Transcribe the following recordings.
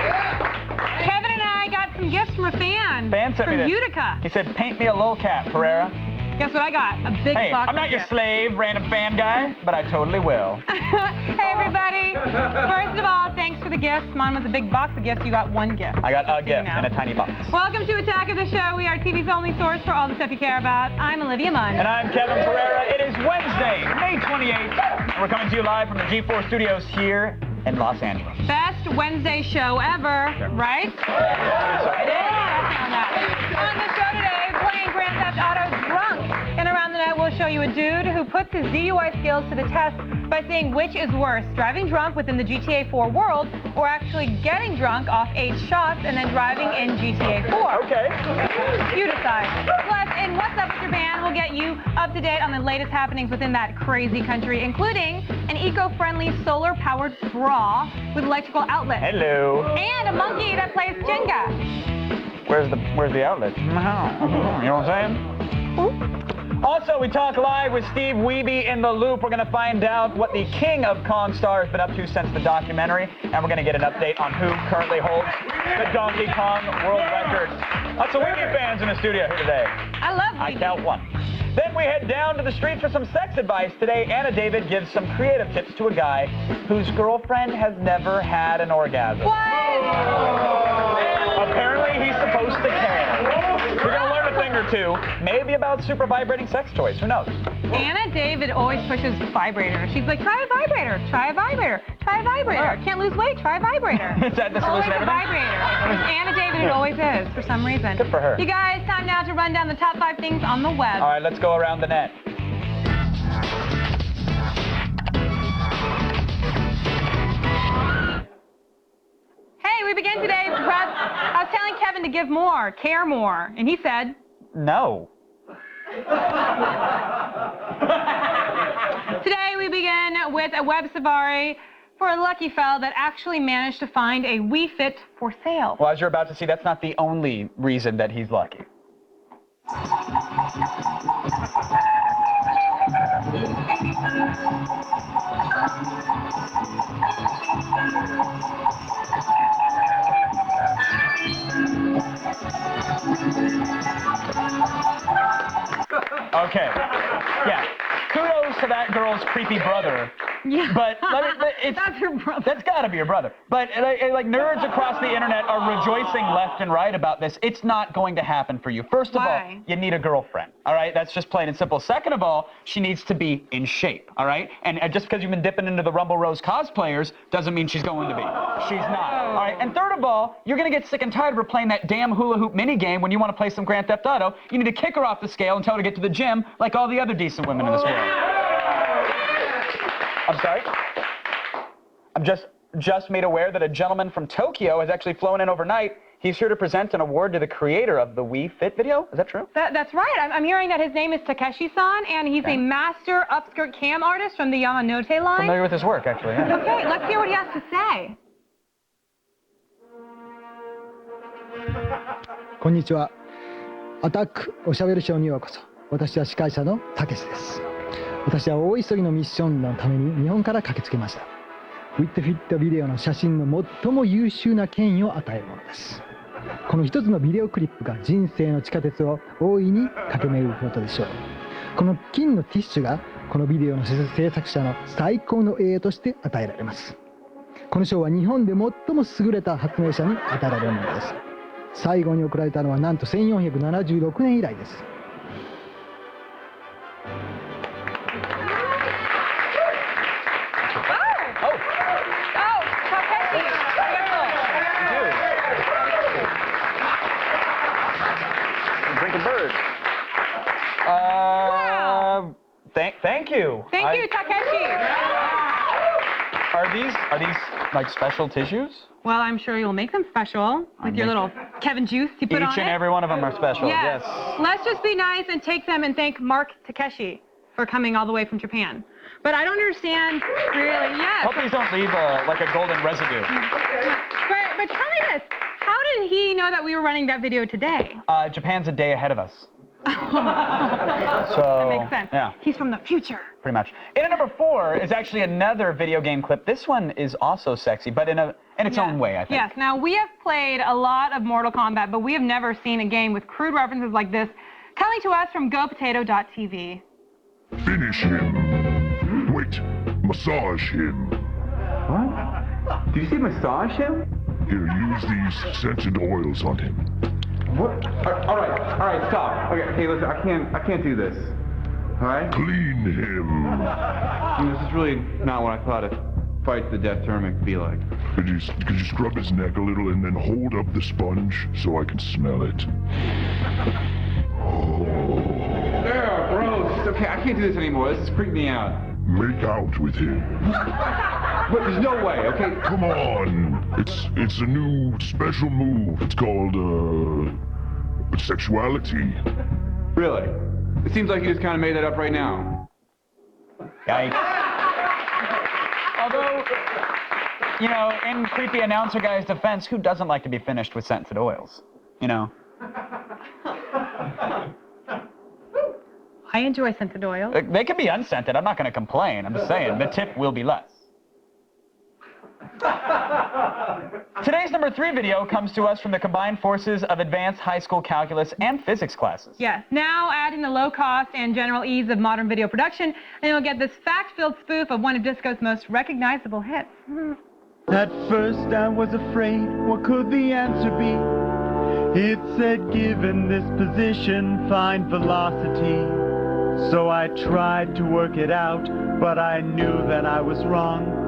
Kevin and I got some gifts from a fan. Fan sent me from this. Utica. He said, paint me a lolcat, Pereira. Guess what I got? A big Hey, box I'm not of your gifts. slave, random fan guy, but I totally will. Hey, everybody. First of all, thanks for the gifts. Mine was a big box of gifts. You got one gift. I got a Just so you gift know. in a tiny box. Welcome to Attack of the Show. We are TV's only source for all the stuff you care about. I'm Olivia Munn. And I'm Kevin Pereira. It is Wednesday, May 28th, and we're coming to you live from the G4 studios here in Los Angeles. Best Wednesday show ever, right? On the show today, playing Grand Theft Auto drunk. And around the net, we'll show you a dude who puts his DUI skills to the test by saying which is worse, driving drunk within the GTA 4 world or actually getting drunk off 8 shots and then driving in GTA 4. Okay. You decide. Plus, in What's Up with Your Band, we'll get you up to date on the latest happenings within that crazy country, including an eco-friendly solar-powered bra with electrical outlets. Hello. And a monkey that plays Jenga. Where's the outlet? You know what I'm saying? Also, we talk live with Steve Wiebe in the Loop. We're going to find out what the king of Kong Star has been up to since the documentary, and we're going to get an update on who currently holds the Donkey Kong world record. Lots of Wiebe fans in the studio here today. I love I Wiebe. count one. Then we head down to the streets for some sex advice. Today, Anna David gives some creative tips to a guy whose girlfriend has never had an orgasm. What? Apparently, he's supposed to care. We're going to learn a thing or two, maybe about super vibrating sex toys. Who knows? Anna David always pushes vibrator. She's like, try a vibrator, try a vibrator, try a vibrator. Can't lose weight, try a vibrator. Is that the Always solution a to everything? vibrator. Anna David, it always is, for some reason. Good for her. You guys, time now to run down the top 5 things on the web. All right, let's go around the net. Hey, we begin today's prep. I was telling Kevin to give more, care more, and he said, No. today we begin with a web safari for a lucky fella that actually managed to find a Wii Fit for sale. Well, as you're about to see, that's not the only reason that he's lucky. Okay. Yeah. Kudos to that girl's creepy brother. Yeah. But it's, That's her brother. That's got to be your brother. But like nerds across the internet are rejoicing left and right about this. It's not going to happen for you. First of all, Why? you need a girlfriend. All right, that's just plain and simple. Second of all, she needs to be in shape. All right, and just because you've been dipping into the Rumble Rose cosplayers doesn't mean she's going to be. She's not. All right, and third of all, you're gonna get sick and tired of her playing that damn hula hoop mini game when you want to play some Grand Theft Auto. You need to kick her off the scale and tell her to get to the gym like all the other decent women in this world. I'm sorry? I'm just made aware that a gentleman from Tokyo has actually flown in overnight. He's here to present an award to the creator of the Wii Fit video. Is that true? That's right. I'm hearing that his name is Takeshi-san, and he's a master upskirt cam artist from the Yamanote line. Familiar with his work, actually. Yeah. Okay, let's hear what he has to say. こんにちは。アタックおしゃべりショーにようこそ。私は司会者のたけしです。私は大急ぎのミッションのために日本から駆けつけました。ウィットフィットビデオの写真の最も優秀な権威を与えるものです。この一つのビデオクリップが人生の地下鉄を大いに駆け巡ることでしょう。この金のティッシュがこのビデオの制作者の最高の栄誉として与えられます。この賞は日本で最も優れた発明者に与えられるものです。最後に贈られたのはなんと1476年以来です。Thank you. Thank you, Takeshi. Are these like special tissues? Well, I'm sure you'll make them special with your little Kevin juice you put on it. Each and every one of them are special. Yes. Yes. Let's just be nice and take them and thank Mark Takeshi for coming all the way from Japan. But I don't understand really. Yes. Hope these don't leave like a golden residue. But tell me this. How did he know that we were running that video today? Japan's a day ahead of us. So, that makes sense. Yeah. He's from the future. Pretty much. In at number 4 is actually another video game clip. This one is also sexy, but in its own way, I think. Yes. Now, we have played a lot of Mortal Kombat, but we have never seen a game with crude references like this coming to us from GoPotato.tv. Finish him. Wait, massage him. What? Did you say massage him? Here, use these scented oils on him. What? All right, stop. Okay, hey, listen, I can't do this. All right? Clean him. This is really not what I thought a fight the death tournament could be like. Could you scrub his neck a little and then hold up the sponge so I can smell it? Oh. Yeah, gross. Okay, I can't do this anymore. This is creeping me out. Make out with him. But there's no way, okay? Come on. It's a new special move. It's called, sexuality. Really? It seems like you just kind of made that up right now. Yikes. Although, you know, in creepy announcer guy's defense, who doesn't like to be finished with scented oils? You know? I enjoy scented oil. They can be unscented. I'm not going to complain. I'm just saying, the tip will be less. Today's number 3 video comes to us from the combined forces of advanced high school calculus and physics classes. Yes, now adding the low cost and general ease of modern video production, and you'll get this fact-filled spoof of one of disco's most recognizable hits. At first I was afraid, what could the answer be? It said, given this position, find velocity. So I tried to work it out, but I knew that I was wrong.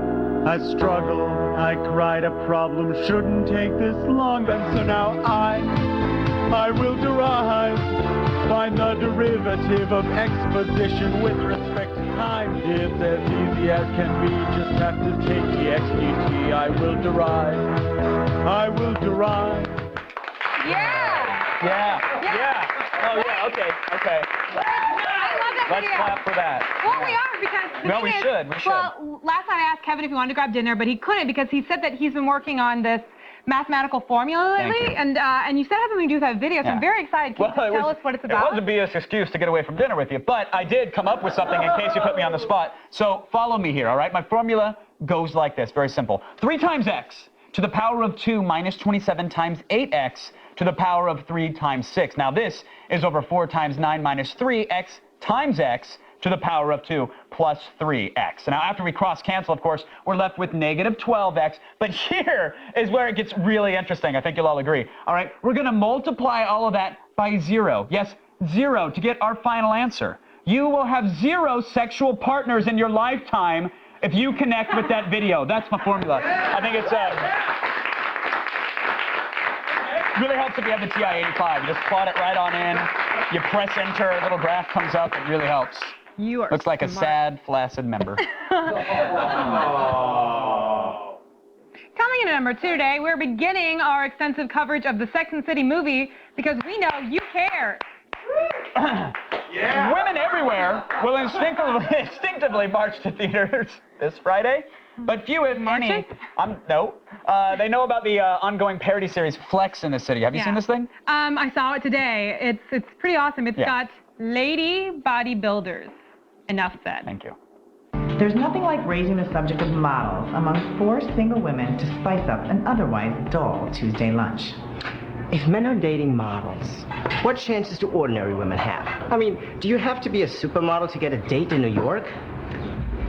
I struggled, I cried, a problem shouldn't take this long. And so now I will derive, find the derivative of exposition with respect to time. It's as easy as can be, just have to take the xdt. I will derive. Yeah! Yeah. Oh, yeah, okay. I love that Let's video. clap for that. Well, we are, because the No, thing we is, should. Well, last night I asked Kevin if he wanted to grab dinner, but he couldn't because he said that he's been working on this mathematical formula Thank lately, you. and you said it had something to do with that video, so I'm very excited. Can you tell us what it's about? It was a BS excuse to get away from dinner with you, but I did come up with something in case you put me on the spot. So follow me here, all right? My formula goes like this, very simple. 3 times x to the power of 2 minus 27 times 8x to the power of 3 times 6. Now this is over 4 times 9 minus 3x times x to the power of 2 plus 3x. Now after we cross cancel, of course, we're left with negative 12x, but here is where it gets really interesting. I think you'll all agree. All right, we're gonna multiply all of that by 0. Yes, 0 to get our final answer. You will have 0 sexual partners in your lifetime if you connect with that video. That's my formula. I think it's really helps if you have the TI-85. You just plot it right on in. You press enter, a little graph comes up. It really helps. You are Looks like a sad, flaccid member. Coming in at number 2 today, we're beginning our extensive coverage of the Sex and the City movie because we know you care. Yeah. Women everywhere will instinctively march to theaters this Friday, but few, if any, no. They know about the ongoing parody series Flex in the City. Have you seen this thing? I saw it today. It's pretty awesome. It's got lady bodybuilders. Enough said. Thank you. There's nothing like raising the subject of models among 4 single women to spice up an otherwise dull Tuesday lunch. If men are dating models, what chances do ordinary women have? I mean, do you have to be a supermodel to get a date in New York?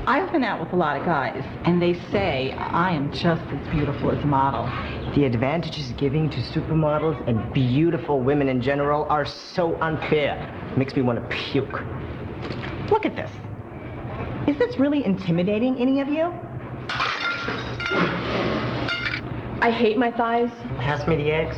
I've been out with a lot of guys, and they say I am just as beautiful as a model. The advantages given to supermodels and beautiful women in general are so unfair. It makes me want to puke. Look at this. Is this really intimidating any of you? I hate my thighs. Pass me the eggs.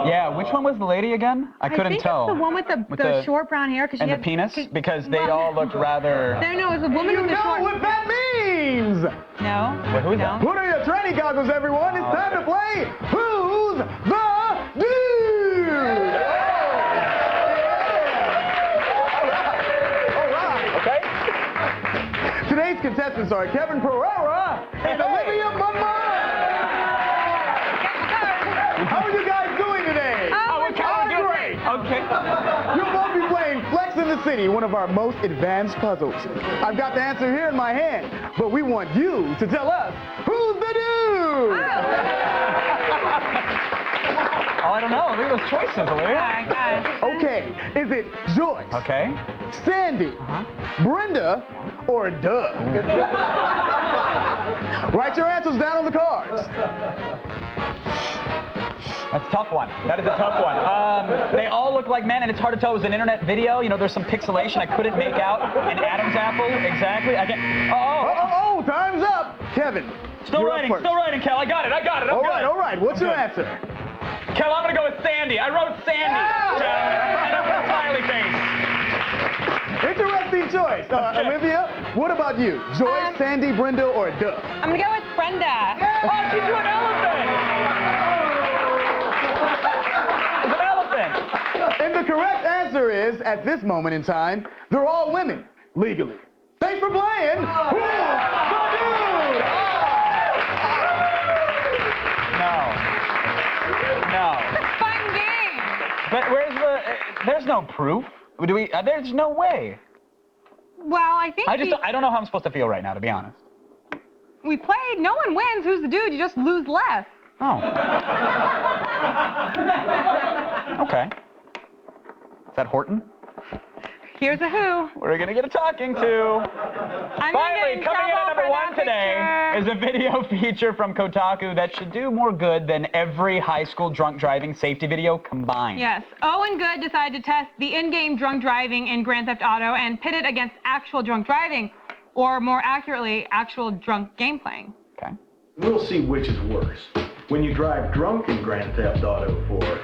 Yeah, which one was the lady again? I couldn't tell. I think it's the one with the short brown hair. And the penis? Because they all looked rather... No, it was a woman with the short... what that means! No. Wait, who is that? Put on your training goggles, everyone. It's time to play Who's the Dude? All right. Okay. Today's contestants are Kevin Pereira and Olivia Mama. How are you guys doing today? Oh, we're great. Okay. You'll both be playing Flex in the City, one of our most advanced puzzles. I've got the answer here in my hand, but we want you to tell us who's the dude. Oh, I don't know. Look at those choices, Olivia. Okay, is it Joyce? Okay. Sandy, Brenda, or Doug? Write your answers down on the cards. That's a tough one. That is a tough one. They all look like men, and it's hard to tell. It was an internet video. You know, there's some pixelation I couldn't make out. An Adam's apple, exactly. I can't. Oh, time's up. Kevin. Still writing, Kel. I got it. All right. What's your answer? Kel, I'm gonna go with Sandy. I wrote Sandy. And I put a smiley face. Interesting choice. Olivia, what about you? Joyce, Sandy, Brenda, or Doug? I'm gonna go with Brenda. Oh, she's an elephant. It's an elephant. And the correct answer is, at this moment in time, they're all women, legally. Thanks for playing. Who's the dude? No. It's a fun game. But where's the? There's no proof. Do we? There's no way. Well, I think I don't know how I'm supposed to feel right now, to be honest. we played. No one wins. Who's the dude? You just lose less. Oh. Okay. Is that Horton? Here's a who. We're gonna get a talking to. Finally, coming in at number 1 today is a video feature from Kotaku that should do more good than every high school drunk driving safety video combined. Yes. Owen Good decided to test the in-game drunk driving in Grand Theft Auto and pit it against actual drunk driving, or more accurately, actual drunk game playing. Okay. We'll see which is worse. When you drive drunk in Grand Theft Auto 4,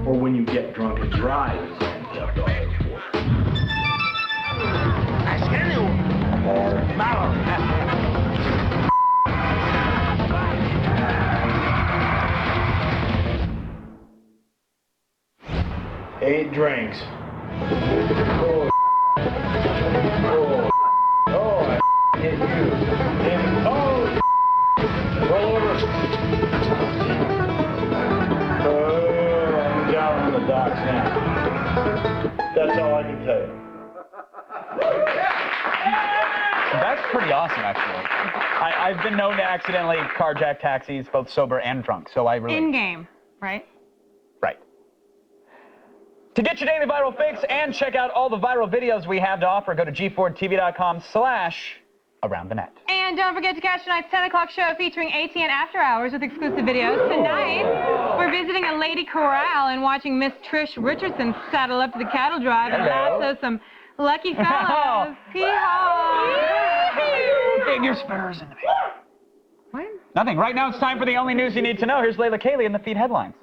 or when you get drunk and drive in Grand Theft Auto 4. Or Mallow. 8 drinks. Oh, I hit you. And, roll over. I'm down on the docks now. That's all I can tell you. That's pretty awesome, actually. I've been known to accidentally carjack taxis, both sober and drunk, so I really... In-game, right? Right. To get your daily viral fix and check out all the viral videos we have to offer, go to g4tv.com/aroundthenet. And don't forget to catch tonight's 10 o'clock show featuring ATN After Hours with exclusive videos. Tonight, we're visiting a lady corral and watching Miss Trish Richardson saddle up to the cattle drive and lasso some lucky fellows. Hee-haw! Dig your spurs into me. What? Nothing. Right now, it's time for the only news you need to know. Here's Layla Cayley in the feed headlines.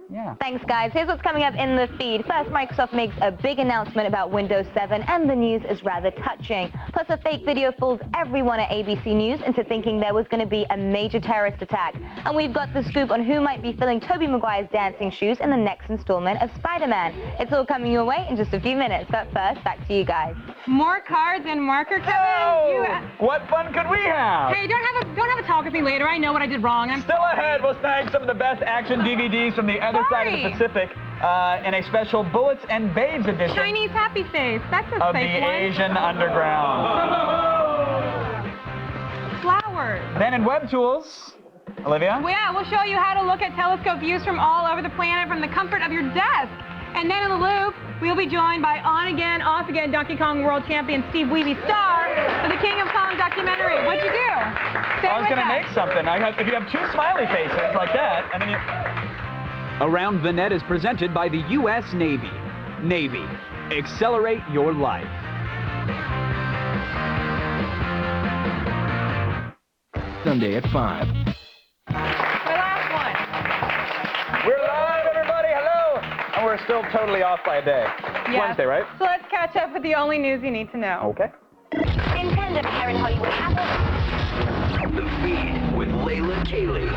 Yeah. Thanks, guys. Here's what's coming up in the feed. First, Microsoft makes a big announcement about Windows 7, and the news is rather touching. Plus, a fake video fools everyone at ABC News into thinking there was going to be a major terrorist attack. And we've got the scoop on who might be filling Tobey Maguire's dancing shoes in the next installment of Spider-Man. It's all coming your way in just a few minutes. But first, back to you guys. More cards and marker, Kevin? Oh, what fun could we have? Hey, don't have a talk with me later. I know what I did wrong. I'm still ahead. We'll snag some of the best action DVDs from the other side of the Pacific in a special Bullets and Babes edition. Chinese happy face. That's a of fake the one. Asian underground. Flowers. Then in Web Tools, Olivia? Well, yeah, we'll show you how to look at telescope views from all over the planet from the comfort of your desk. And then in the loop, we'll be joined by on-again, off-again Donkey Kong World Champion Steve Weeby Star for the King of Kong documentary. What'd you do? I was going to make something. If you have 2 smiley faces like that, and then you... Around the Net is presented by the U.S. Navy. Navy. Accelerate your life. Sunday at 5. We're live, everybody. Hello. And we're still totally off by a day. It's Wednesday, right? So let's catch up with the only news you need to know. Okay. Independent here in Hollywood. The feed with Layla Cayley.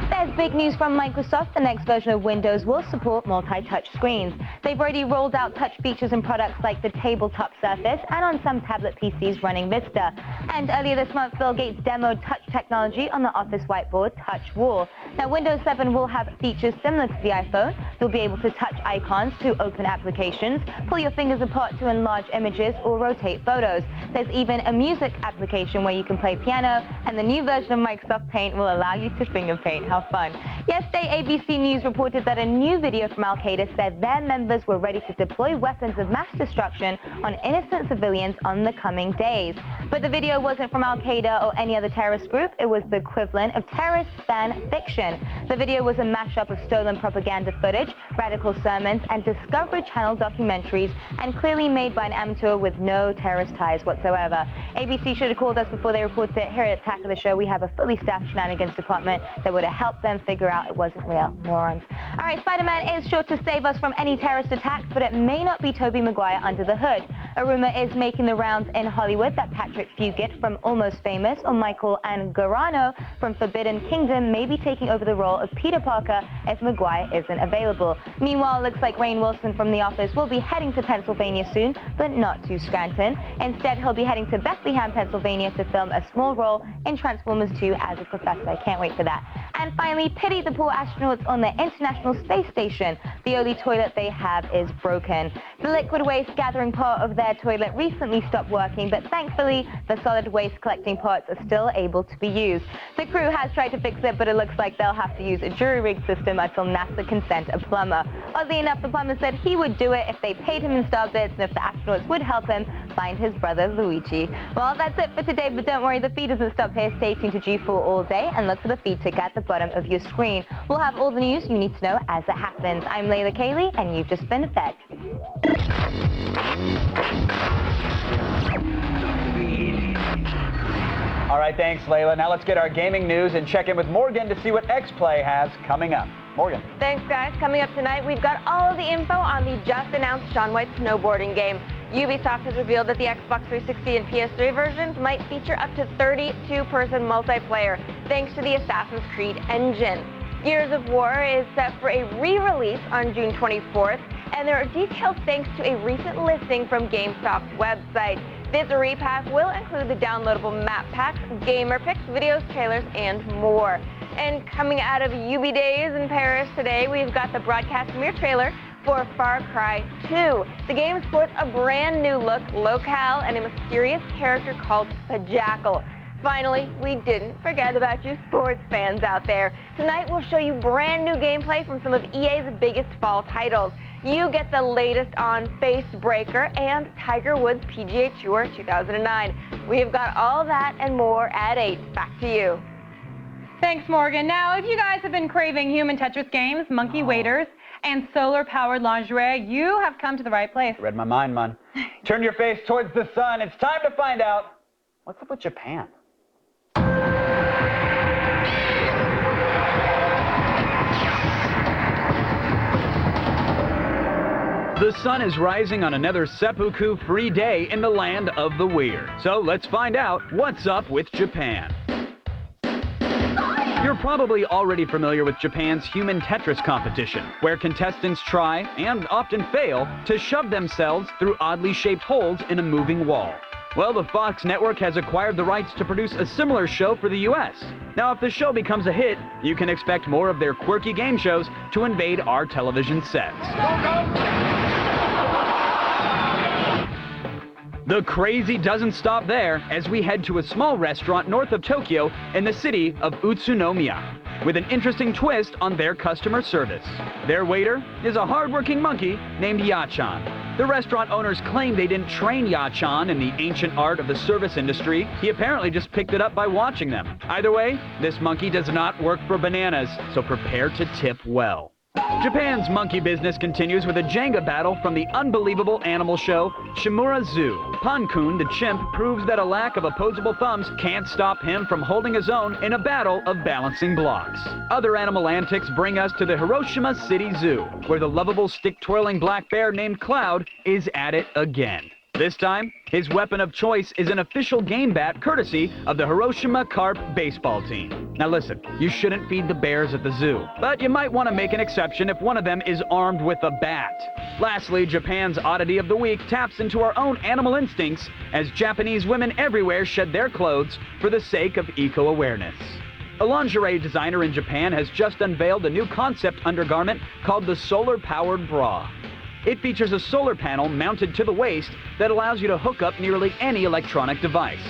There's There's big news from Microsoft. The next version of Windows will support multi-touch screens. They've already rolled out touch features in products like the tabletop Surface and on some tablet PCs running Vista. And earlier this month, Bill Gates demoed touch technology on the Office whiteboard Touch Wall. Now, Windows 7 will have features similar to the iPhone. You'll be able to touch icons to open applications, pull your fingers apart to enlarge images, or rotate photos. There's even a music application where you can play piano, and the new version of Microsoft Paint will allow you to finger paint. How fun. Yesterday, ABC News reported that a new video from Al-Qaeda said their members were ready to deploy weapons of mass destruction on innocent civilians on the coming days. But the video wasn't from Al-Qaeda or any other terrorist group. It was the equivalent of terrorist fan fiction. The video was a mashup of stolen propaganda footage, radical sermons, and Discovery Channel documentaries, and clearly made by an amateur with no terrorist ties whatsoever. ABC should have called us before they reported it. Here at Attack of the Show, we have a fully staffed shenanigans department that would have helped them figure out it wasn't real. Morons. All right, Spider-Man is sure to save us from any terrorist attacks, but it may not be Tobey Maguire under the hood. A rumor is making the rounds in Hollywood that Patrick Fugit from Almost Famous or Michael Angarano from Forbidden Kingdom may be taking over the role of Peter Parker if Maguire isn't available. Meanwhile, it looks like Rainn Wilson from The Office will be heading to Pennsylvania soon, but not to Scranton. Instead, he'll be heading to Bethlehem, Pennsylvania to film a small role in Transformers 2 as a professor. I can't wait for that. And finally, pity the poor astronauts on the International Space Station. The only toilet they have is broken. The liquid waste gathering part of their toilet recently stopped working, but thankfully, the solid waste collecting parts are still able to be used. The crew has tried to fix it, but it looks like they'll have to use a jury-rigged system until NASA can send a plumber. Oddly enough, the plumber said he would do it if they paid him in star bits and if the astronauts would help him find his brother Luigi. Well, that's it for today, but don't worry, the feed doesn't stop here. Stay tuned to G4 all day and look for the feed ticker at the bottom of your screen. We'll have all the news you need to know as it happens. I'm Layla Cayley, and you've just been fed. All right, thanks, Layla. Now let's get our gaming news and check in with Morgan to see what X-Play has coming up. Morgan. Thanks, guys. Coming up tonight, we've got all of the info on the just-announced Shaun White snowboarding game. Ubisoft has revealed that the Xbox 360 and PS3 versions might feature up to 32-person multiplayer, thanks to the Assassin's Creed engine. Gears of War is set for a re-release on June 24th, and there are details thanks to a recent listing from GameStop's website. This repack will include the downloadable map packs, gamer picks, videos, trailers, and more. And coming out of Ubi Days in Paris today, we've got the broadcast premiere trailer for Far Cry 2. The game sports a brand new look, locale, and a mysterious character called the Jackal. Finally, we didn't forget about you sports fans out there. Tonight, we'll show you brand new gameplay from some of EA's biggest fall titles. You get the latest on Facebreaker and Tiger Woods PGA Tour 2009. We've got all that and more at 8. Back to you. Thanks, Morgan. Now, if you guys have been craving human Tetris games, monkey waiters, and solar-powered lingerie, you have come to the right place. Read my mind, man. Turn your face towards the sun. It's time to find out what's up with Japan. The sun is rising on another seppuku-free day in the land of the weird. So let's find out what's up with Japan. You're probably already familiar with Japan's Human Tetris competition, where contestants try, and often fail, to shove themselves through oddly shaped holes in a moving wall. Well, the Fox network has acquired the rights to produce a similar show for the US. Now, if the show becomes a hit, you can expect more of their quirky game shows to invade our television sets. The crazy doesn't stop there as we head to a small restaurant north of Tokyo in the city of Utsunomiya, with an interesting twist on their customer service. Their waiter is a hardworking monkey named Ya-chan. The restaurant owners claim they didn't train Ya-chan in the ancient art of the service industry. He apparently just picked it up by watching them. Either way, this monkey does not work for bananas, so prepare to tip well. Japan's monkey business continues with a Jenga battle from the unbelievable animal show Shimura Zoo. Pan-kun, the chimp, proves that a lack of opposable thumbs can't stop him from holding his own in a battle of balancing blocks. Other animal antics bring us to the Hiroshima City Zoo, where the lovable stick-twirling black bear named Cloud is at it again. This time, his weapon of choice is an official game bat courtesy of the Hiroshima Carp baseball team. Now listen, you shouldn't feed the bears at the zoo, but you might want to make an exception if one of them is armed with a bat. Lastly, Japan's oddity of the week taps into our own animal instincts as Japanese women everywhere shed their clothes for the sake of eco-awareness. A lingerie designer in Japan has just unveiled a new concept undergarment called the solar-powered bra. It features a solar panel mounted to the waist that allows you to hook up nearly any electronic device.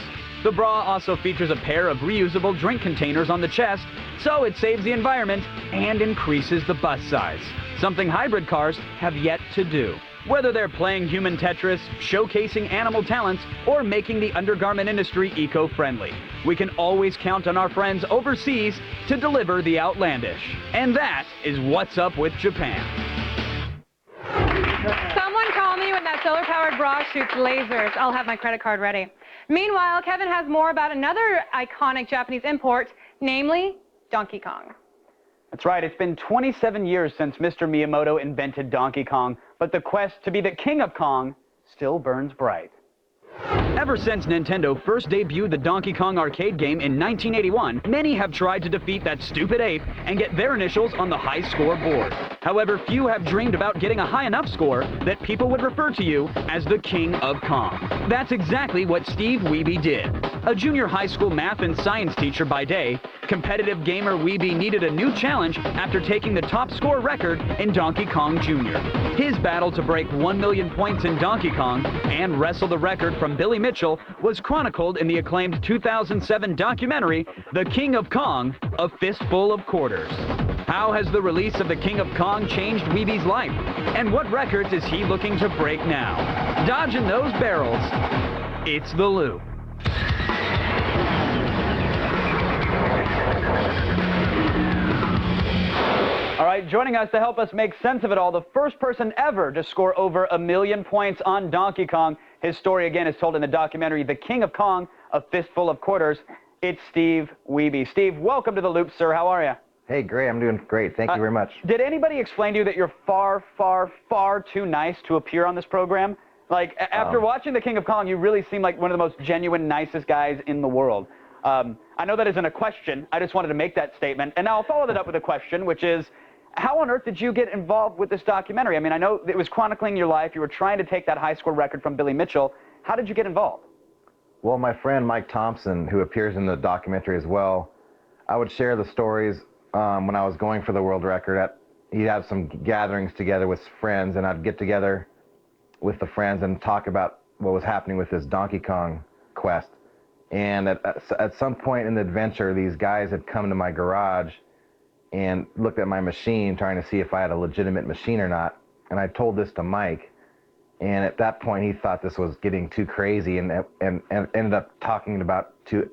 The bra also features a pair of reusable drink containers on the chest, so it saves the environment and increases the bust size, something hybrid cars have yet to do. Whether they're playing human Tetris, showcasing animal talents, or making the undergarment industry eco-friendly, we can always count on our friends overseas to deliver the outlandish. And that is what's up with Japan. Someone call me when that solar-powered bra shoots lasers. I'll have my credit card ready. Meanwhile, Kevin has more about another iconic Japanese import, namely Donkey Kong. That's right, it's been 27 years since Mr. Miyamoto invented Donkey Kong, but the quest to be the king of Kong still burns bright. Ever since Nintendo first debuted the Donkey Kong arcade game in 1981, many have tried to defeat that stupid ape and get their initials on the high score board. However, few have dreamed about getting a high enough score that people would refer to you as the King of Kong. That's exactly what Steve Wiebe did. A junior high school math and science teacher by day, competitive gamer Wiebe needed a new challenge after taking the top score record in Donkey Kong Jr. His battle to break 1 million points in Donkey Kong and wrestle the record from Billy Mitchell was chronicled in the acclaimed 2007 documentary, The King of Kong, A Fistful of Quarters. How has the release of The King of Kong changed Wiebe's life? And what records is he looking to break now? Dodging those barrels, it's The Loop. All right, joining us to help us make sense of it all, the first person ever to score over 1 million points on Donkey Kong. His story, again, is told in the documentary The King of Kong, A Fistful of Quarters. It's Steve Wiebe. Steve, welcome to The Loop, sir. How are you? Hey, great. I'm doing great. Thank you very much. Did anybody explain to you that you're far, far, far too nice to appear on this program? Like, after watching The King of Kong, you really seem like one of the most genuine, nicest guys in the world. I know that isn't a question. I just wanted to make that statement. And now I'll follow that up with a question, which is, how on earth did you get involved with this documentary? I mean, I know it was chronicling your life. You were trying to take that high score record from Billy Mitchell. How did you get involved? Well, my friend Mike Thompson, who appears in the documentary as well, I would share the stories when I was going for the world record. He'd have some gatherings together with friends, and I'd get together with the friends and talk about what was happening with this Donkey Kong quest. And at some point in the adventure, these guys had come to my garage and looked at my machine, trying to see if I had a legitimate machine or not. And I told this to Mike, and at that point he thought this was getting too crazy, and ended up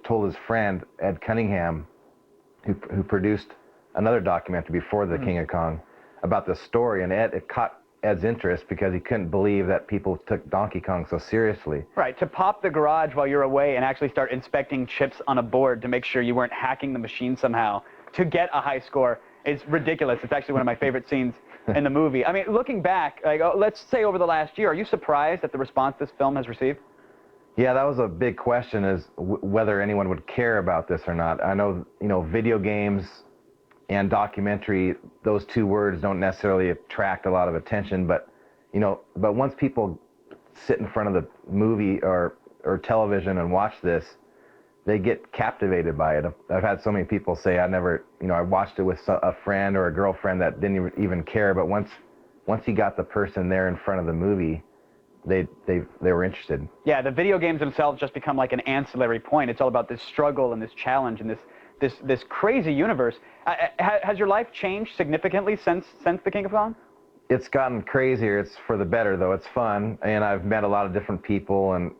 told his friend Ed Cunningham, who produced another documentary before The King of Kong, about this story. And it caught Ed's interest because he couldn't believe that people took Donkey Kong so seriously. Right, to pop the garage while you're away and actually start inspecting chips on a board to make sure you weren't hacking the machine somehow to get a high score is ridiculous. It's actually one of my favorite scenes in the movie. I mean, looking back, like, let's say over the last year, are you surprised at the response this film has received? Yeah, that was a big question, is whether anyone would care about this or not. I know, video games and documentary, those two words don't necessarily attract a lot of attention, but once people sit in front of the movie or television and watch this, they get captivated by it. I've had so many people say, I watched it with a friend or a girlfriend that didn't even care, but once you got the person there in front of the movie, they were interested. Yeah, the video games themselves just become like an ancillary point. It's all about this struggle and this challenge and this crazy universe. Has your life changed significantly since The King of Kong? It's gotten crazier. It's for the better, though. It's fun, and I've met a lot of different people and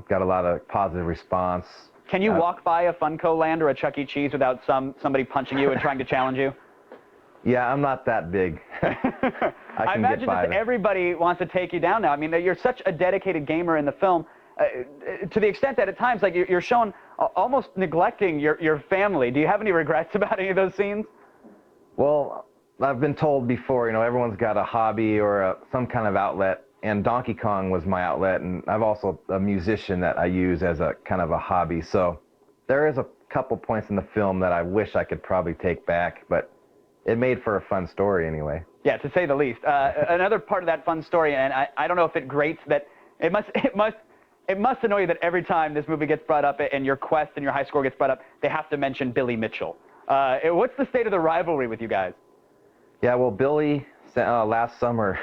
got a lot of positive response. Can you walk by a Funko Land or a Chuck E. Cheese without somebody punching you and trying to challenge you? Yeah, I'm not that big. I imagine just everybody wants to take you down now. I mean, you're such a dedicated gamer in the film, to the extent that at times, like, you're shown almost neglecting your family. Do you have any regrets about any of those scenes? Well, I've been told before, everyone's got a hobby or some kind of outlet, and Donkey Kong was my outlet, and I'm also a musician that I use as a kind of a hobby. So there is a couple points in the film that I wish I could probably take back, but it made for a fun story anyway. Yeah, to say the least. Another part of that fun story, and I don't know if it grates that it must annoy you that every time this movie gets brought up and your quest and your high score gets brought up, they have to mention Billy Mitchell. What's the state of the rivalry with you guys? Yeah, well, Billy last summer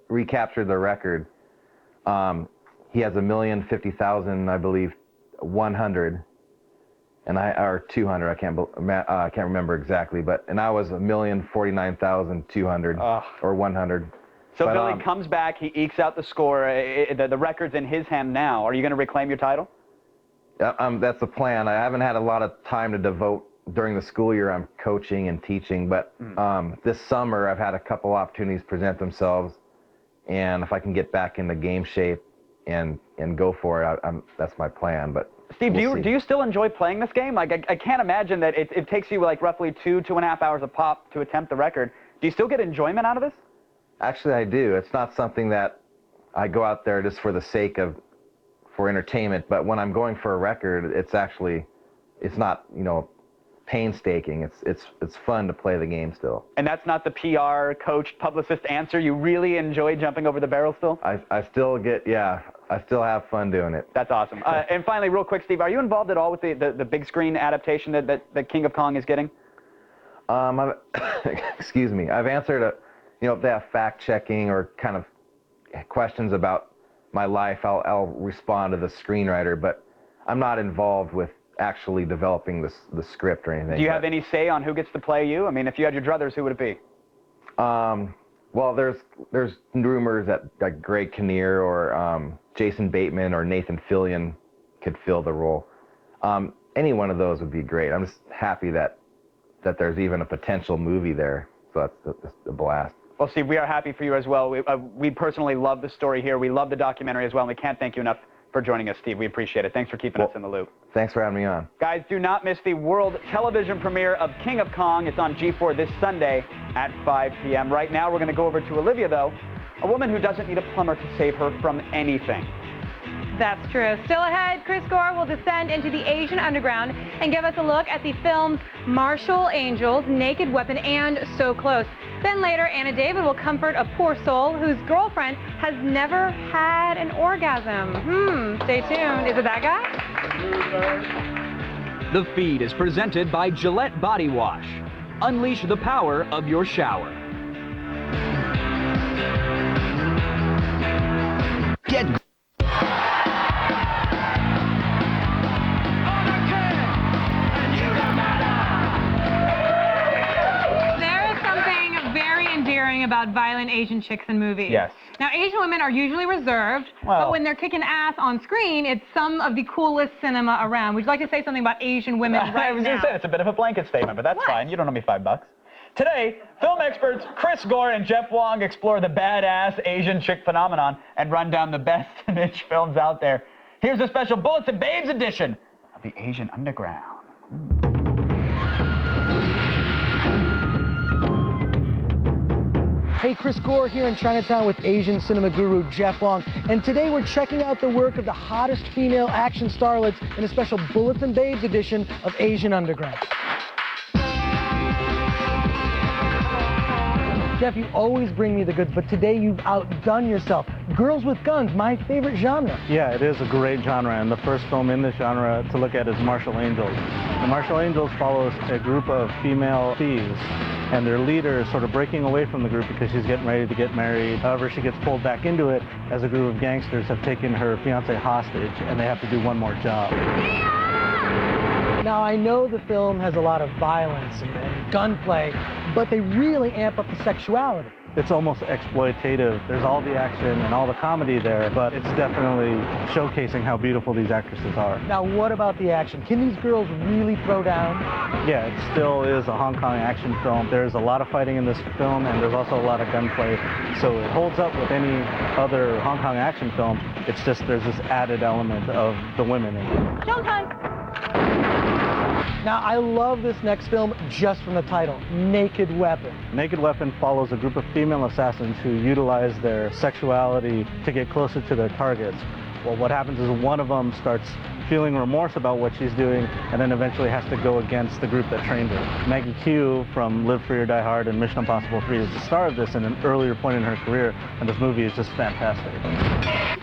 recaptured the record. He has 1,050,000, I believe, 100, or 200. I can't remember exactly, and I was 1,049,200 or 100. So Billy comes back, he ekes out the score. The record's in his hand now. Are you going to reclaim your title? That's the plan. I haven't had a lot of time to devote during the school year. I'm coaching and teaching, but this summer I've had a couple opportunities present themselves, and if I can get back into game shape and go for it, that's my plan. But Steve, do you still enjoy playing this game? Like I can't imagine that it takes you like roughly 2.5 hours a pop to attempt the record. Do you still get enjoyment out of this? Actually, I do. It's not something that I go out there just for the sake of, for entertainment, but when I'm going for a record, it's not, painstaking. It's fun to play the game still. And that's not the PR, coach, publicist answer? You really enjoy jumping over the barrel still? I still have fun doing it. That's awesome. And finally, real quick, Steve, are you involved at all with the big screen adaptation that King of Kong is getting? Excuse me. I've answered if they have fact-checking or kind of questions about my life, I'll respond to the screenwriter, but I'm not involved with actually developing the script or anything. Do you have any say on who gets to play you? I mean, if you had your druthers, who would it be? Well, there's rumors that Greg Kinnear or Jason Bateman or Nathan Fillion could fill the role. Any one of those would be great. I'm just happy that there's even a potential movie there, so that's a blast. Well, Steve, we are happy for you as well. We personally love the story here. We love the documentary as well, and we can't thank you enough for joining us, Steve. We appreciate it. Thanks for keeping us in the loop. Thanks for having me on. Guys, do not miss the world television premiere of King of Kong. It's on G4 this Sunday at 5 p.m. Right now, we're going to go over to Olivia, though, a woman who doesn't need a plumber to save her from anything. That's true. Still ahead, Chris Gore will descend into the Asian underground and give us a look at the films Martial Angels, Naked Weapon, and So Close. Then later, Anna David will comfort a poor soul whose girlfriend has never had an orgasm. Stay tuned. Is it that guy? The feed is presented by Gillette Body Wash. Unleash the power of your shower. Get about violent Asian chicks in movies. Yes. Now, Asian women are usually reserved, but when they're kicking ass on screen, it's some of the coolest cinema around. Would you like to say something about Asian women right now? I was going to say, it's a bit of a blanket statement, but that's fine. You don't owe me $5. Today, film experts Chris Gore and Jeff Wong explore the badass Asian chick phenomenon and run down the best niche films out there. Here's a special Bullets and Babes edition of the Asian Underground. Hey, Chris Gore here in Chinatown with Asian cinema guru Jeff Wong, and today we're checking out the work of the hottest female action starlets in a special Bullets and Babes edition of Asian Underground. Jeff, you always bring me the goods, but today you've outdone yourself. Girls with Guns, my favorite genre. Yeah, it is a great genre, and the first film in this genre to look at is Martial Angels. The Martial Angels follows a group of female thieves, and their leader is sort of breaking away from the group because she's getting ready to get married. However, she gets pulled back into it as a group of gangsters have taken her fiancé hostage, and they have to do one more job. Now, I know the film has a lot of violence and gunplay, but they really amp up the sexuality. It's almost exploitative. There's all the action and all the comedy there, but it's definitely showcasing how beautiful these actresses are. Now, what about the action? Can these girls really throw down? Yeah, it still is a Hong Kong action film. There's a lot of fighting in this film, and there's also a lot of gunplay, so it holds up with any other Hong Kong action film. It's just there's this added element of the women in it. Showtime! Now, I love this next film just from the title, Naked Weapon. Naked Weapon follows a group of female assassins who utilize their sexuality to get closer to their targets. Well, what happens is one of them starts feeling remorse about what she's doing and then eventually has to go against the group that trained her. Maggie Q from Live Free or Die Hard and Mission Impossible 3 is the star of this in an earlier point in her career, and this movie is just fantastic.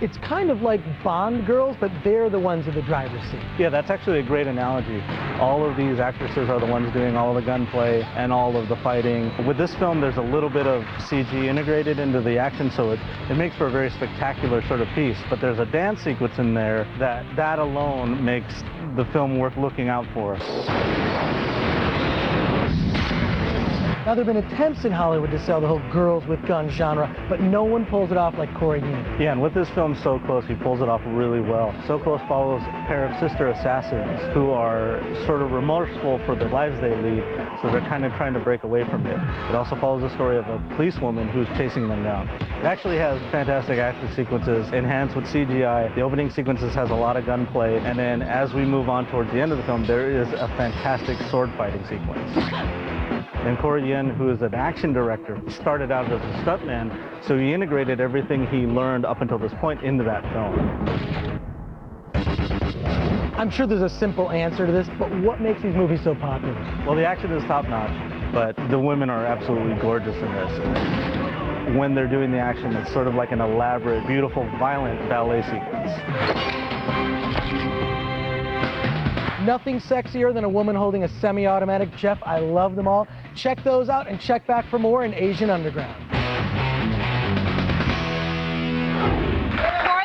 It's kind of like Bond girls, but they're the ones in the driver's seat. Yeah, that's actually a great analogy. All of these actresses are the ones doing all of the gunplay and all of the fighting. With this film, there's a little bit of CG integrated into the action, so it makes for a very spectacular sort of piece. But there's a dance sequence in there that alone makes the film worth looking out for. Now, there have been attempts in Hollywood to sell the whole girls with guns genre, but no one pulls it off like Corey Yuen. Yeah, and with this film, So Close, he pulls it off really well. So Close follows a pair of sister assassins who are sort of remorseful for the lives they lead, so they're kind of trying to break away from it. It also follows the story of a policewoman who's chasing them down. It actually has fantastic action sequences enhanced with CGI. The opening sequences has a lot of gunplay, and then as we move on towards the end of the film, there is a fantastic sword fighting sequence. And Corey Yuen, who is an action director, started out as a stuntman, so he integrated everything he learned up until this point into that film. I'm sure there's a simple answer to this, but what makes these movies so popular? Well, the action is top-notch, but the women are absolutely gorgeous in this. When they're doing the action, it's sort of like an elaborate, beautiful, violent ballet sequence. Nothing sexier than a woman holding a semi-automatic. Jeff, I love them all. Check those out and check back for more in Asian Underground. For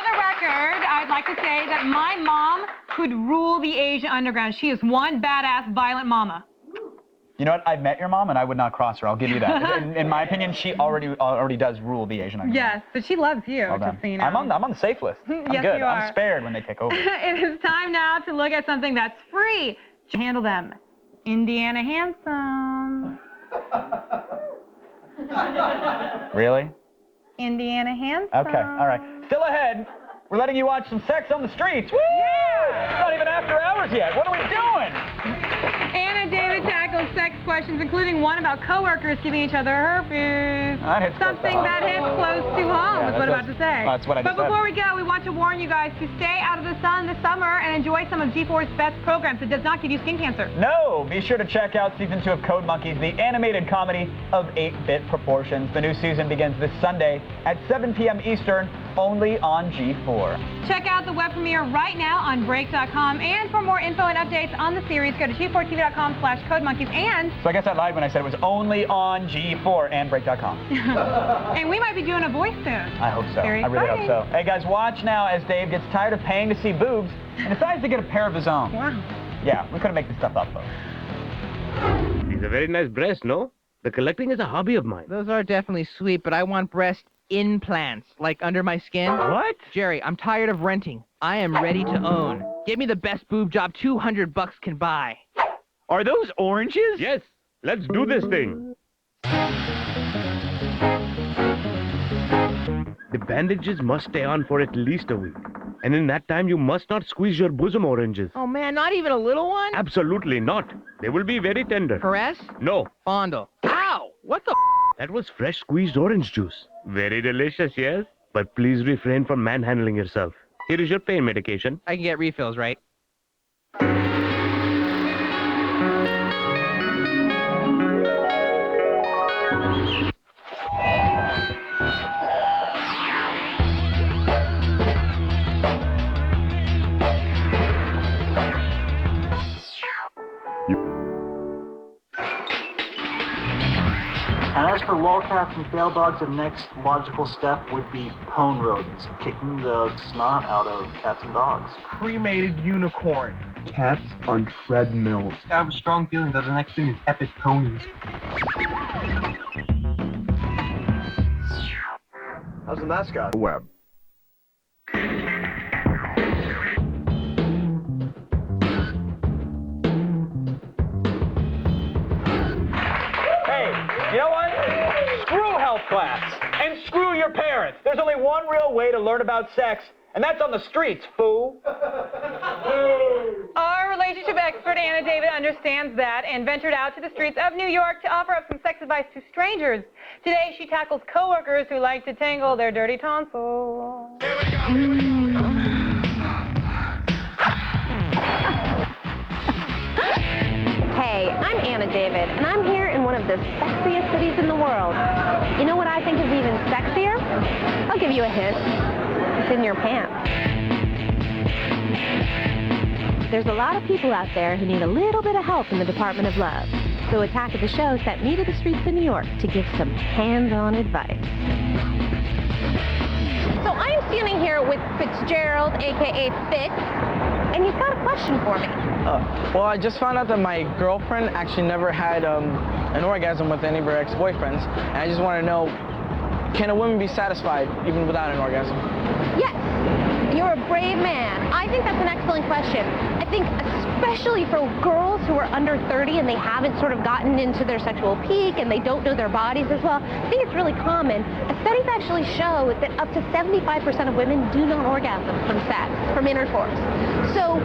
the record, I'd like to say that my mom could rule the Asian Underground. She is one badass, violent mama. You know what? I've met your mom, and I would not cross her. I'll give you that. In my opinion, she already does rule the Asian Underground. Yes, but she loves you, just so you know. I'm on the safe list. I'm Yes, good. you are. I'm spared when they take over. It is time now to look at something that's free. To handle them. Indiana Handsome. Really? Indiana Handsome. Okay, all right. Still ahead. We're letting you watch some sex on the streets. Woo! Yeah! It's not even after hours yet. What are we doing? Anna David tackles sex questions, including one about coworkers giving each other herpes. Something that hits close to home, is what I'm about to say. That's what I just But said. before we go, we want to warn you guys to stay out of the sun this summer and enjoy some of G4's best programs. It does not give you skin cancer. No, be sure to check out Season 2 of Code Monkeys, the animated comedy of 8-bit proportions. The new season begins this Sunday at 7 p.m. Eastern, only on G4. Check out the web premiere right now on Break.com. And for more info and updates on the series, go to G4TV.com/CodeMonkeys. And So I guess I lied when I said it was only on G4 and Break.com. and we might be doing a voice soon. I hope so. Very I really exciting. hope so. Hey guys, watch now as Dave gets tired of paying to see boobs and decides to get a pair of his own. Wow. Yeah, we couldn't make this stuff up, folks. These are very nice breasts, no? The collecting is a hobby of mine. Those are definitely sweet, but I want breast implants, like under my skin. What? Jerry, I'm tired of renting. I am ready to own. Give me the best boob job $200 can buy. Are those oranges? Yes. Let's do this thing. The bandages must stay on for at least a week. And in that time, you must not squeeze your bosom oranges. Oh man, not even a little one? Absolutely not. They will be very tender. Caress? No. Fondle. Ow! What the That was fresh squeezed orange juice. Very delicious, yes? But please refrain from manhandling yourself. Here is your pain medication. I can get refills, right? And as for lolcats and fail dogs, the next logical step would be pwn rodents, kicking the snot out of cats and dogs. Cremated unicorn. Cats on treadmills. I have a strong feeling that the next thing is epic ponies. How's the mascot? Web. Hey, you know what? Screw health class. And screw your parents. There's only one real way to learn about sex, and that's on the streets, fool. Our Relationship expert Anna David understands that and ventured out to the streets of New York to offer up some sex advice to strangers. Today, she tackles coworkers who like to tangle their dirty tonsils. Hey, I'm Anna David, and I'm here in one of the sexiest cities in the world. You know what I think is even sexier? I'll give you a hint. It's in your pants. There's a lot of people out there who need a little bit of help in the Department of Love. So Attack of the Show sent me to the streets of New York to give some hands-on advice. So I'm standing here with Fitzgerald, a.k.a. Fitz, and he's got a question for me. Well, I just found out that my girlfriend actually never had an orgasm with any of her ex-boyfriends, and I just want to know, can a woman be satisfied even without an orgasm? Yes, you're a brave man. I think that's an excellent question. I think especially for girls who are under 30 and they haven't sort of gotten into their sexual peak and they don't know their bodies as well, I think it's really common. Studies actually show that up to 75% of women do not orgasm from sex, from intercourse. So,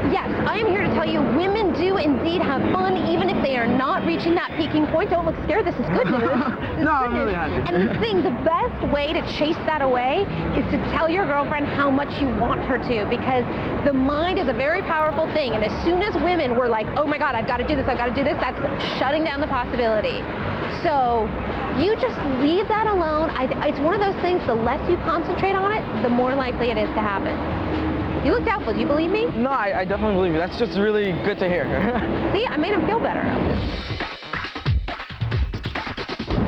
yes, I am here to tell you women do indeed have fun even if they are not reaching that peaking point. Don't look scared, this is good news. No, I'm really happy. And the thing, the best way to chase that away is to tell your girlfriend how much you want her to, because the mind is a very powerful thing, and as soon as women were like, oh my God, I've got to do this, that's shutting down the possibility. So you just leave that alone. It's one of those things, the less you concentrate on it, the more likely it is to happen. You look doubtful, do you believe me? No, I definitely believe you. That's just really good to hear. See, I made him feel better.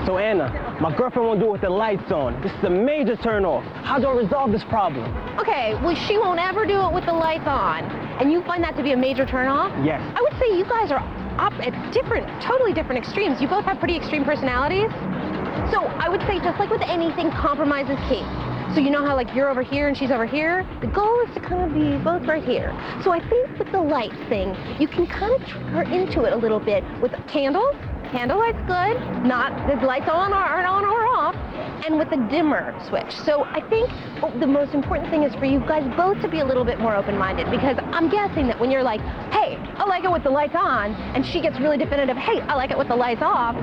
So Anna, my girlfriend won't do it with the lights on. This is a major turn-off. How do I resolve this problem? Okay, well, she won't ever do it with the lights on. And you find that to be a major turn-off? Yes. I would say you guys are up at totally different extremes. You both have pretty extreme personalities. So I would say, just like with anything, compromise is key. So you know how like you're over here and she's over here? The goal is to kind of be both right here. So I think with the lights thing, you can kind of trick her into it a little bit with candles. Candlelight's good, not the lights on or on or off, and with a dimmer switch. So I think the most important thing is for you guys both to be a little bit more open-minded, because I'm guessing that when you're like, hey, I like it with the lights on, and she gets really definitive, hey, I like it with the lights off,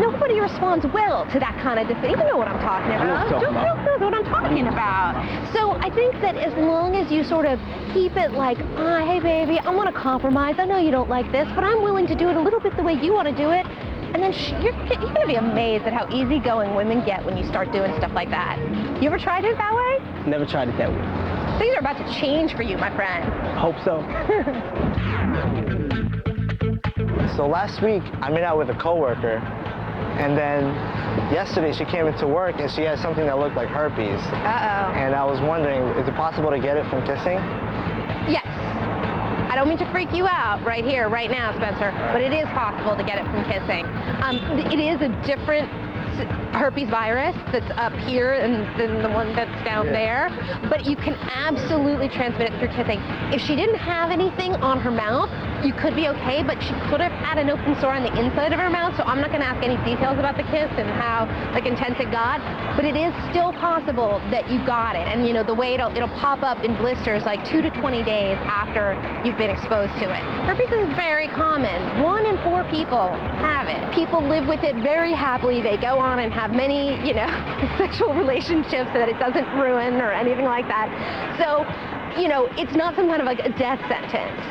nobody responds well to that kind of definition. You know what I'm talking about. Don't feel what I'm talking about. So I think that as long as you sort of keep it like, hey baby, I want to compromise. I know you don't like this, but I'm willing to do it a little bit the way you want to do it. And then you're going to be amazed at how easygoing women get when you start doing stuff like that. You ever tried it that way? Never tried it that way. Things are about to change for you, my friend. Hope so. So last week, I met out with a coworker. And then yesterday she came into work and she had something that looked like herpes. Uh-oh. And I was wondering, is it possible to get it from kissing? Yes. I don't mean to freak you out right here, right now, Spencer, but it is possible to get it from kissing. It is a different herpes virus that's up here and than the one that's down there, but you can absolutely transmit it through kissing. If she didn't have anything on her mouth, you could be okay, but she could have had an open sore on the inside of her mouth, so I'm not going to ask any details about the kiss and how like intense it got, but it is still possible that you got it, and you know the way it'll pop up in blisters like 2 to 20 days after you've been exposed to it. Herpes is very common. 1 in 4 people have it. People live with it very happily. They go on and have many, sexual relationships so that it doesn't ruin or anything like that. So, it's not some kind of like a death sentence.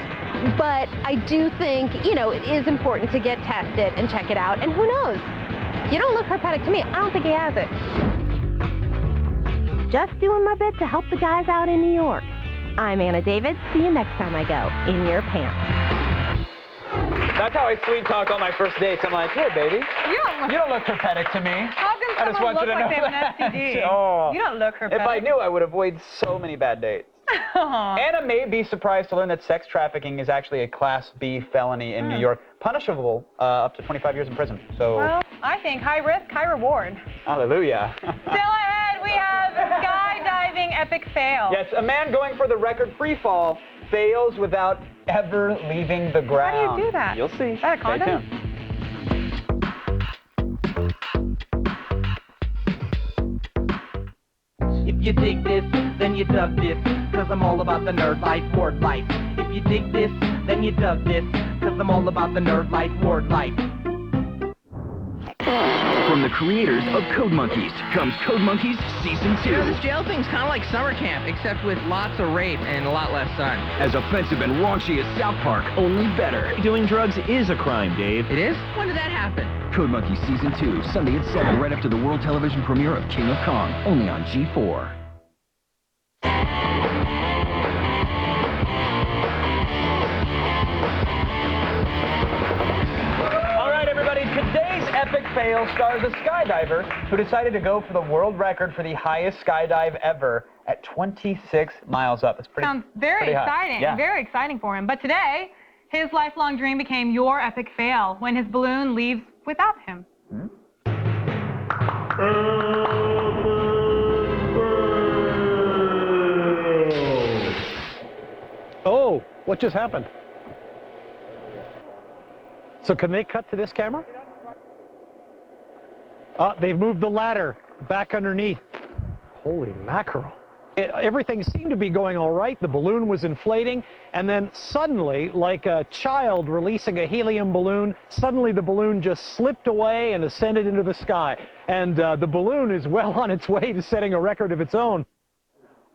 But I do think, it is important to get tested and check it out. And who knows? You don't look herpetic to me. I don't think he has it. Just doing my bit to help the guys out in New York. I'm Anna David. See you next time I go in your pants. That's how I sweet talk on my first dates. I'm like, here, baby. You don't look herpetic to me. How can someone look like they have an STD? Oh. You don't look herpetic. If I knew, I would avoid so many bad dates. Anna may be surprised to learn that sex trafficking is actually a Class B felony in New York, punishable up to 25 years in prison. So. Well, I think high risk, high reward. Hallelujah. Still ahead, we have skydiving epic fail. Yes, a man going for the record free fall fails without ever leaving the ground. How do you do that? You'll see. Is that a condom? Stay tuned. If you dig this, then you dug this, cause I'm all about the nerd life, ward life. If you dig this, then you dug this, cause I'm all about the nerd life, ward life. From the creators of Code Monkeys comes Code Monkeys Season 2. You know, this jail thing's kind of like summer camp, except with lots of rape and a lot less sun. As offensive and raunchy as South Park, only better. Doing drugs is a crime, Dave. It is? When did that happen? Code Monkeys Season 2, Sunday at 7, right after the world television premiere of King of Kong, only on G4. Today's epic fail stars a skydiver who decided to go for the world record for the highest skydive ever at 26 miles up. That's pretty. Sounds very pretty high. exciting. Yeah. Very exciting for him. But today, his lifelong dream became your epic fail when his balloon leaves without him. Oh, what just happened? So can they cut to this camera? They've moved the ladder back underneath. Holy mackerel. Everything seemed to be going all right. The balloon was inflating, and then suddenly, like a child releasing a helium balloon, suddenly the balloon just slipped away and ascended into the sky. And the balloon is well on its way to setting a record of its own.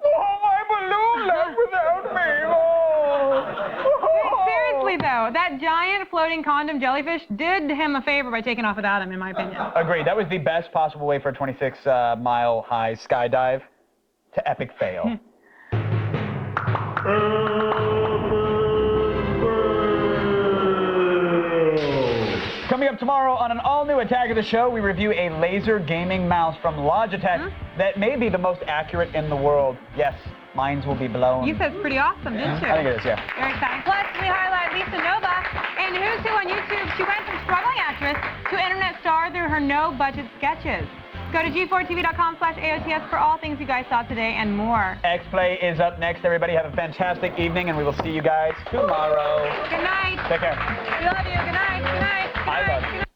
Oh, my balloon left without me. Seriously, though, that giant floating condom jellyfish did him a favor by taking off without him, in my opinion. Agreed. That was the best possible way for a 26-mile-high skydive to epic fail. Coming up tomorrow on an all-new Attack of the Show, we review a laser gaming mouse from Logitech that may be the most accurate in the world. Yes, minds will be blown. You said it's pretty awesome, didn't you? I think it is, yeah. Very exciting. Plus, we highlight Lisa Nova and Who's Who on YouTube. She went from struggling actress to internet star through her no-budget sketches. Go to g4tv.com/AOTS for all things you guys saw today and more. X-Play is up next. Everybody have a fantastic evening, and we will see you guys tomorrow. Good night. Take care. We love you. Good night. Good night. Good night. I love you.